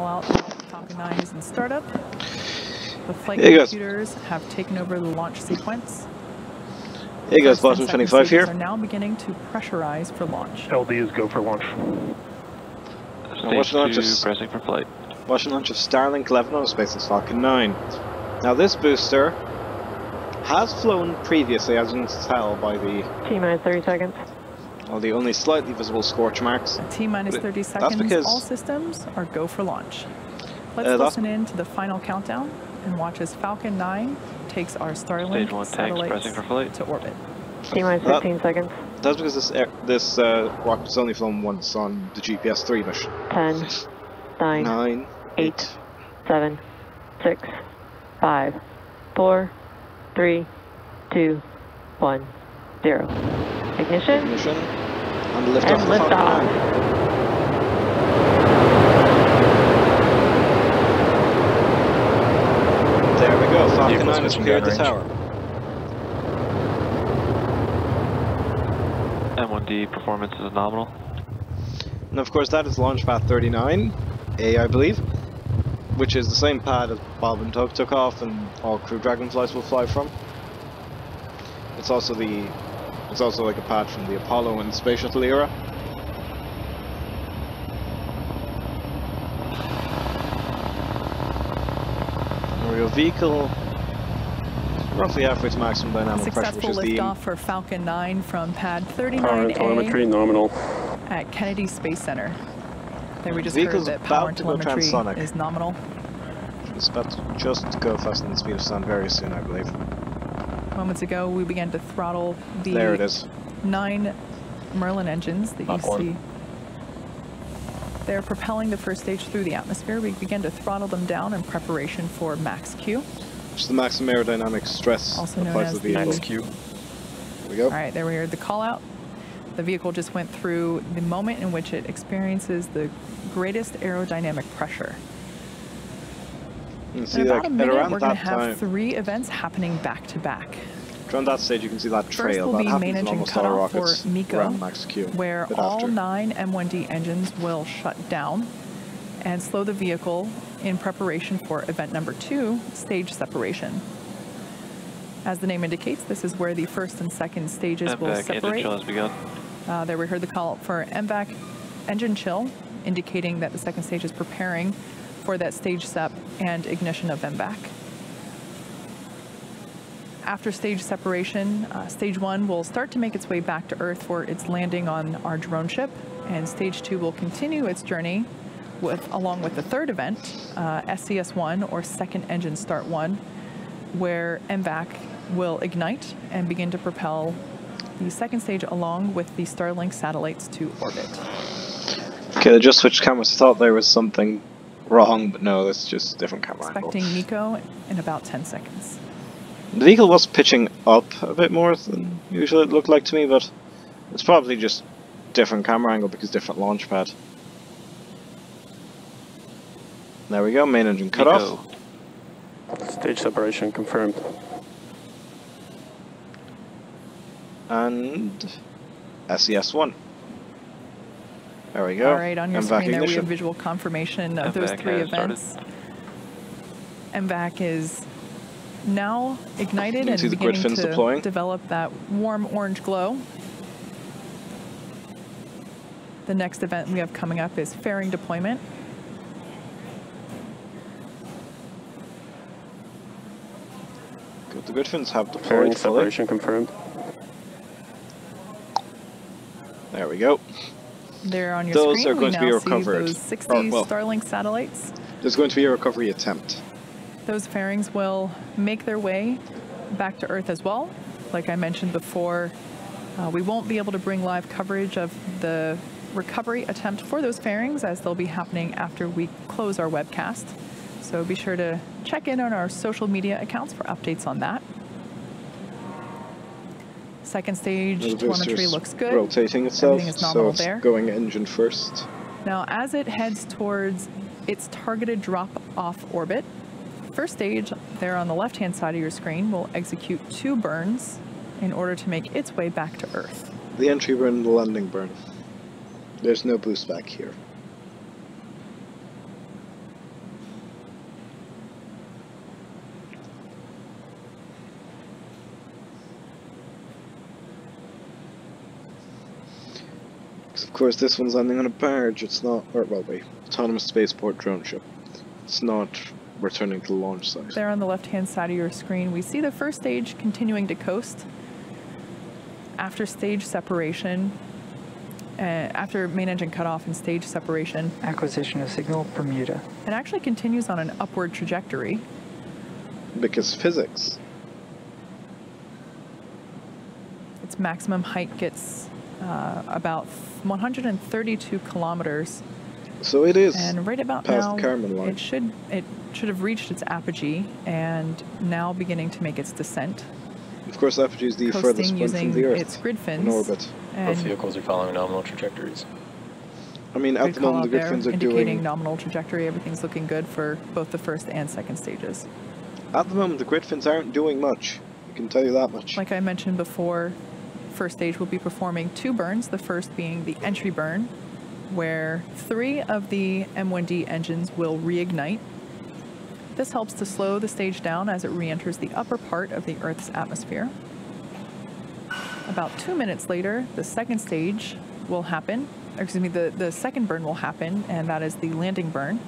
call out Falcon 9 is in startup. The flight computers have taken over the launch sequence. Hey guys, bottom 25 here. Are now beginning to pressurize for launch. LD is go for launch. Stage 2, pressing for flight. Watching launch of Starlink 11 on SpaceX Falcon 9. Now this booster has flown previously, as you can tell by the T-minus 30 seconds. Well, the only slightly visible scorch marks. At T-minus 30 seconds, all systems are go for launch. Let's listen in to the final countdown and watch as Falcon 9 takes our Starlink satellites pressing for flight. to orbit. T-minus 15 seconds. That's because this rocket's only flown once on the GPS 3 mission. 10, 9, 8, 7, 6, 5, 4, 3, 2, 1, 0. Ignition. Ignition. And liftoff. And liftoff. There we go. Falcon 9 has cleared the tower. M1D performance is nominal. And of course that is launch pad 39A, I believe, which is the same pad as Bob and Tug took off and all Crew Dragonflies will fly from. It's also like a pad from the Apollo and Space Shuttle era. There we go. Vehicle roughly halfway to maximum dynamic pressure, which is the liftoff for Falcon 9 from pad 39A telemetry nominal at Kennedy Space Center. There we just heard that power and telemetry is nominal. It's about to just go faster than the speed of sound very soon, I believe. Moments ago, we began to throttle the there it is. 9 Merlin engines that you see. They're propelling the first stage through the atmosphere. We began to throttle them down in preparation for max Q. Which is the maximum aerodynamic stress also known applies as to the max Q. There we go. All right, there we heard the call out. The vehicle just went through the moment in which it experiences the greatest aerodynamic pressure. You can see in about like, a minute, around we're that going to have time, 3 events happening back to back. around that stage you can see that trail. First will that be main engine almost all cutoff for rockets MECO, around max Q, where all 9 M1D engines will shut down and slow the vehicle in preparation for event number 2, stage separation. As the name indicates, this is where the first and second stages will separate. Engine chill has begun. There we heard the call for MVAC engine chill, indicating that the second stage is preparing for that stage sep and ignition of MVAC. After stage separation, stage 1 will start to make its way back to Earth for its landing on our drone ship, and stage 2 will continue its journey along with the third event, SCS1 or second engine start 1, where MVAC will ignite and begin to propel the second stage along with the Starlink satellites to orbit. Okay, I just switched cameras. I thought there was something wrong, but no, that's just a different camera angle. Expecting MECO in about 10 seconds. The vehicle was pitching up a bit more than usually it looked like to me, but it's probably just different camera angle because different launch pad. There we go, main engine cut off. Stage separation confirmed. And SES1. There we go. All right, on your screen there we have visual confirmation of those 3 events. MVAC is now ignited and beginning to develop that warm orange glow. The next event we have coming up is fairing deployment. Good. The Gridfins have deployed Fairing separation confirmed. There we go. There on your those screen, are going to be recovered. Those 60 Starlink satellites. There's going to be a recovery attempt. Those fairings will make their way back to Earth as well. Like I mentioned before, we won't be able to bring live coverage of the recovery attempt for those fairings as they'll be happening after we close our webcast. So be sure to check in on our social media accounts for updates on that. Second stage telemetry looks good. Rotating itself, everything is nominal so it's there. going engine first. Now, as it heads towards its targeted drop-off orbit, first stage, there on the left-hand side of your screen, will execute 2 burns in order to make its way back to Earth. The entry burn and the landing burn. There's no boost back here. Of course, this one's landing on a barge. It's not, or well, wait, autonomous spaceport drone ship. It's not returning to the launch site. There on the left-hand side of your screen, we see the first stage continuing to coast. After stage separation, after main engine cutoff and stage separation. Acquisition of signal, Bermuda. It actually continues on an upward trajectory. Because physics. Its maximum height gets about 132 kilometers. So it is. And right about past now, the Kármán line. it should have reached its apogee and now beginning to make its descent. Of course, apogee is the Coasting furthest point using from the Earth its grid fins. in orbit. And Both vehicles are following nominal trajectories. I mean, at grid the call moment, out the grid there fins are indicating doing. nominal trajectory. Everything's looking good for both the first and second stages. At the moment, the grid fins aren't doing much. I can tell you that much. Like I mentioned before, first stage will be performing 2 burns, the first being the entry burn, where 3 of the M1D engines will reignite. This helps to slow the stage down as it re-enters the upper part of the Earth's atmosphere. About 2 minutes later, the second stage will happen, or excuse me, the second burn will happen, and that is the landing burn.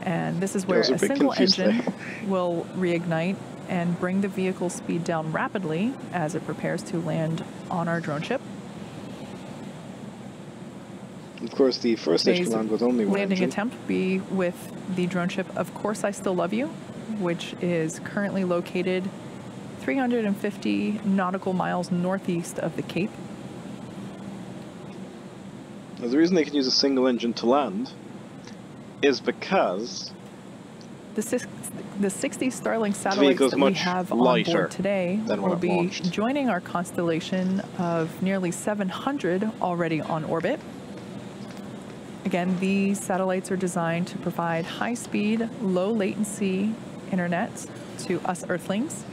And this is where a single engine will reignite and bring the vehicle's speed down rapidly as it prepares to land on our drone ship. Of course, the first stage can land with only one landing engine. attempt will be with the drone ship Of Course I Still Love You, which is currently located 350 nautical miles northeast of the Cape. Now, the reason they can use a single engine to land is because The 60 Starlink satellites that we have on board today will be joining our constellation of nearly 700 already on orbit. Again, these satellites are designed to provide high-speed, low-latency internet to us Earthlings.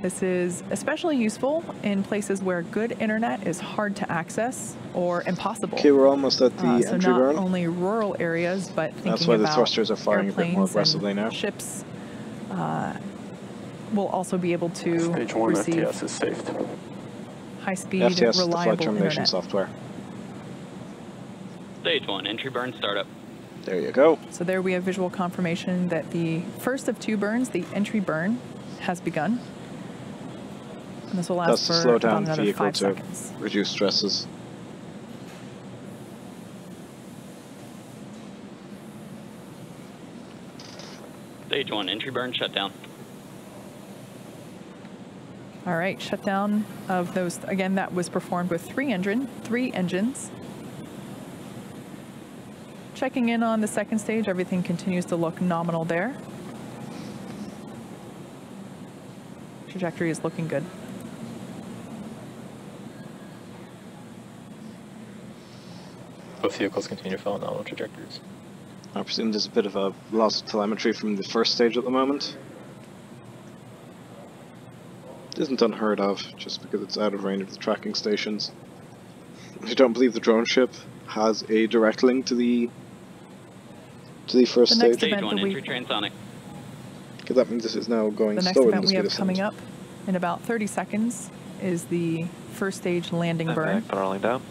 This is especially useful in places where good internet is hard to access or impossible. Okay, we're almost at the So entry not burn. only rural areas, but thinking That's why the about thrusters are firing a bit more airplanes aggressively and now. Ships will also be able to Stage 1 receive FTS is saved. high-speed, FTS is the flight reliable termination internet. software. Stage 1, entry burn startup. There you go. So there we have visual confirmation that the first of 2 burns, the entry burn, has begun. And this will last That's to for slow about down the another vehicle 5 to seconds. reduce stresses. Stage 1, entry burn shutdown. All right, shutdown of those, again, that was performed with 3 engines. Checking in on the second stage, everything continues to look nominal there. Trajectory is looking good. Both vehicles continue to follow nominal trajectories. I presume there's a bit of a loss of telemetry from the first stage at the moment. It isn't unheard of, just because it's out of range of the tracking stations. I don't believe the drone ship has a direct link to the first stage. Stage 1, entry transonic. Because that means this is now going The next slower than event the we speed have of coming sound. up in about 30 seconds is the first stage landing And burn. back, throttling down.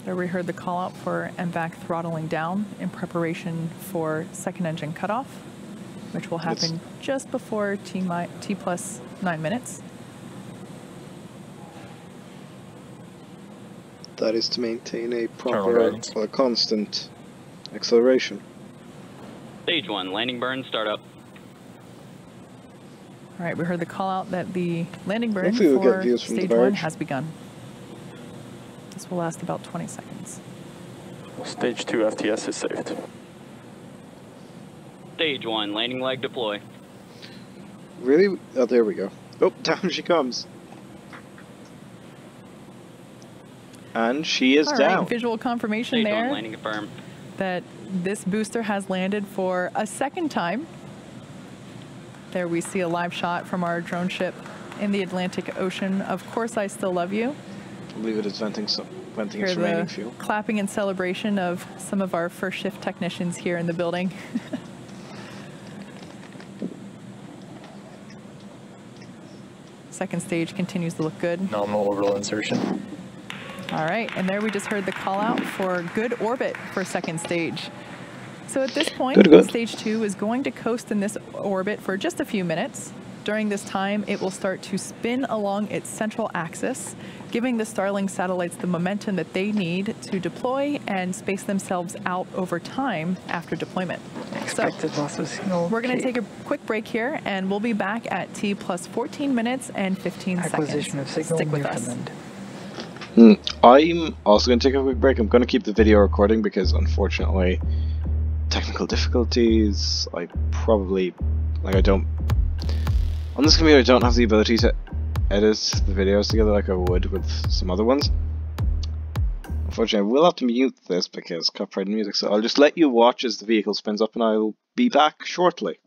There we heard the call out for MVAC throttling down in preparation for second engine cutoff, which will happen just before T plus 9 minutes. That is to maintain a Terminal proper, guidance. a constant acceleration. Stage 1, landing burn startup. All right, we heard the call out that the landing burn Hopefully we'll get for views from the stage 1 barge. has begun. This will last about 20 seconds. Stage 2 FTS is saved. Stage 1, landing leg deploy. Really? Oh, there we go. Oh, down she comes. And she is All down. right, visual confirmation Stage 1, there landing confirmed. that this booster has landed for a second time. There we see a live shot from our drone ship in the Atlantic Ocean. Of Course I Still Love You. I believe it is venting Hear its remaining the fuel. clapping and celebration of some of our first shift technicians here in the building. Second stage continues to look good. Nominal orbital insertion. All All right, and there we just heard the call out for good orbit for second stage. So at this point, stage 2 is going to coast in this orbit for just a few minutes. During this time, it will start to spin along its central axis, giving the Starlink satellites the momentum that they need to deploy and space themselves out over time after deployment. Expected loss of signal. We're going to take a quick break here, and we'll be back at T plus 14 minutes and 15 Acquisition seconds. of signal. Stick with us. I'm also going to take a quick break. I'm going to keep the video recording because, unfortunately, technical difficulties. I don't. On this computer, I don't have the ability to edit the videos together like I would with some other ones. Unfortunately, I will have to mute this because copyrighted music, so I'll just let you watch as the vehicle spins up and I'll be back shortly.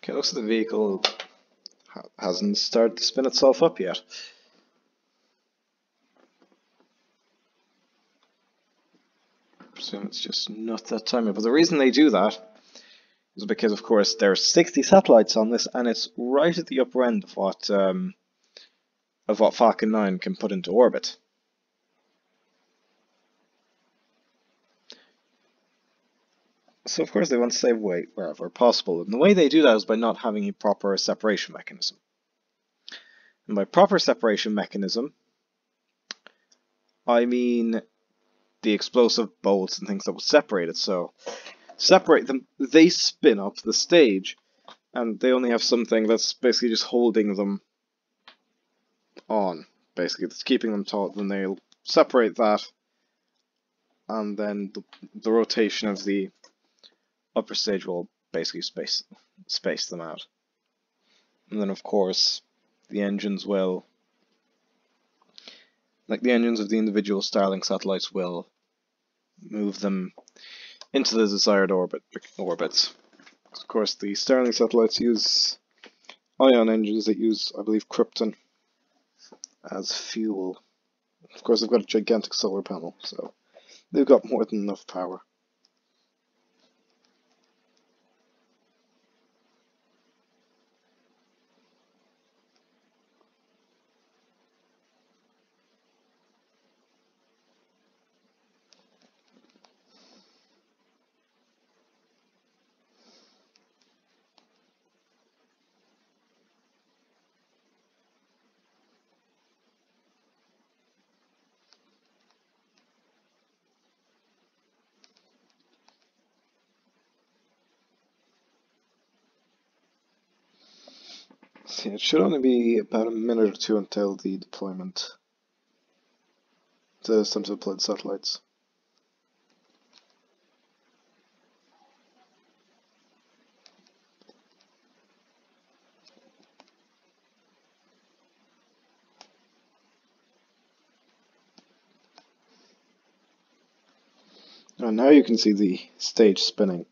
Okay, looks like the vehicle hasn't started to spin itself up yet. I presume it's just not that time yet. But the reason they do that is because, of course, there are 60 satellites on this, and it's right at the upper end of what Falcon 9 can put into orbit. So of course they want to save weight wherever possible, and the way they do that is by not having a proper separation mechanism. And by proper separation mechanism, I mean the explosive bolts and things that will separate it. So separate them, they spin up the stage, and they only have something that's basically just holding them on. Basically, that's keeping them taut. Then they'll separate that, and then the rotation of the upper stage will basically space them out. And then of course the engines will, like the engines of the individual Starlink satellites, will move them into the desired orbits. Of course the Starlink satellites use ion engines that use, I believe, krypton as fuel. Of course they've got a gigantic solar panel, so they've got more than enough power. See, it should only be about a minute or two until the deployment. It's time to deploy the satellites. And now you can see the stage spinning.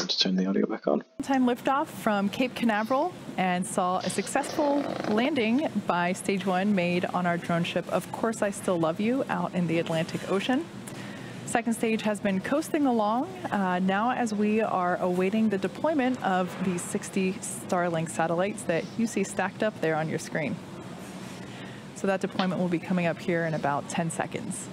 forgot to turn the audio back on. Time liftoff from Cape Canaveral and saw a successful landing by Stage 1 made on our drone ship, Of Course I Still Love You, out in the Atlantic Ocean. Second stage has been coasting along now as we are awaiting the deployment of the 60 Starlink satellites that you see stacked up there on your screen. So that deployment will be coming up here in about 10 seconds.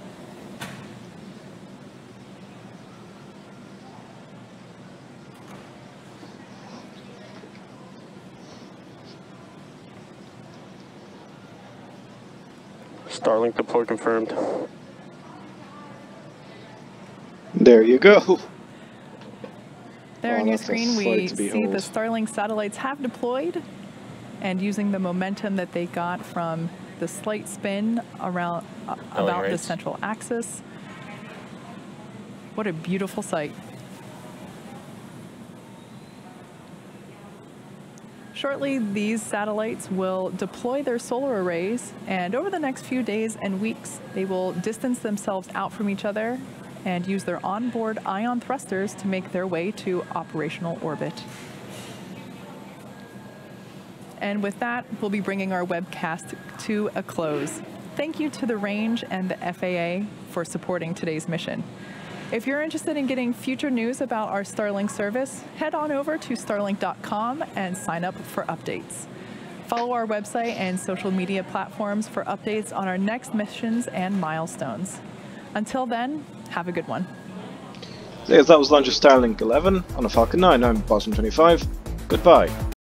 Starlink deploy confirmed. There you go. There on your that's a screen, we sight to see behold. the Starlink satellites have deployed, and using the momentum that they got from the slight spin around about the central axis. What a beautiful sight. Shortly, these satellites will deploy their solar arrays, and over the next few days and weeks, they will distance themselves out from each other and use their onboard ion thrusters to make their way to operational orbit. And with that, we'll be bringing our webcast to a close. Thank you to the range and the FAA for supporting today's mission. If you're interested in getting future news about our Starlink service, head on over to starlink.com and sign up for updates. Follow our website and social media platforms for updates on our next missions and milestones. Until then, have a good one. Yes, that was launch of Starlink 11 on a Falcon 9. I'm Boston 25. Goodbye.